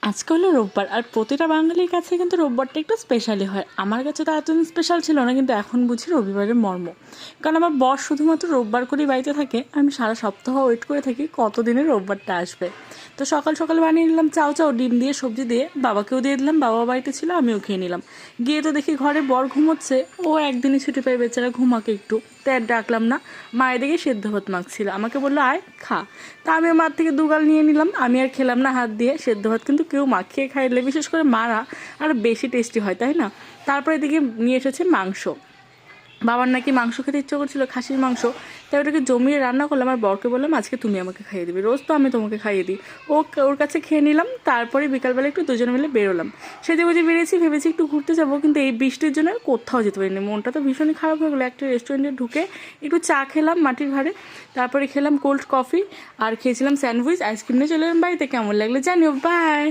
আজকে হলো রোববার, আর প্রতিটা বাঙালির কাছে কিন্তু রোববারটা একটু স্পেশালি হয়। আমার কাছে তো এতদিন স্পেশাল ছিল না, কিন্তু এখন বুঝি রবিবারের মর্ম। কারণ আমার বস শুধুমাত্র রোববার করেই বাড়িতে থাকে, আমি সারা সপ্তাহ ওয়েট করে থাকি কত দিনের রোববারটা আসবে। তো সকাল সকাল বানিয়ে নিলাম চাও চাও, ডিম দিয়ে সবজি দিয়ে, বাবাকেও দিয়ে দিলাম, বাবা বাড়িতে ছিল, আমিও খেয়ে নিলাম। গিয়ে তো দেখি ঘরে বর ঘুমোচ্ছে, ও একদিনই ছুটি পায় বেচারা, ঘুমাকে একটু, তাই আর ডাকলাম না। মায়ের দিকে সেদ্ধ ভাত মাখছিল, আমাকে বললো আয় খা। তা আমি মার থেকে দুগাল নিয়ে নিলাম, আমি আর খেলাম না হাত দিয়ে। সেদ্ধ ভাত কিন্তু কেউ মাখিয়ে খাইলে, বিশেষ করে মারা, আরও বেশি টেস্টি হয়, তাই না? তারপরে এদিকে নিয়ে এসেছে মাংস। বাবার নাকি মাংস খেতে ইচ্ছে করছিল, খাসির মাংস। তাই ওটাকে জমিয়ে রান্না করলাম, আর বরকে বললাম আজকে তুমি আমাকে খাইয়ে দিবে, রোজ তো আমি তোমাকে খাইয়ে দিই। ওর কাছে খেয়ে নিলাম। তারপরে বিকালবেলা একটু দুজনে মিলে বেরোলাম, সেজে বুঝে বেরিয়েছি, ভেবেছি একটু ঘুরতে যাবো, কিন্তু এই বৃষ্টির জন্য আর কোথাও যেতে পারিনি। মনটা তো ভীষণই খারাপ হয়ে গেলো। একটা রেস্টুরেন্টে ঢুকে একটু চা খেলাম মাটির ঘরে, তারপরে খেলাম কোল্ড কফি, আর খেয়েছিলাম স্যান্ডউইচ, আইসক্রিম নিয়ে চলে এলাম বাড়িতে। কেমন লাগলো জানিও, বাই।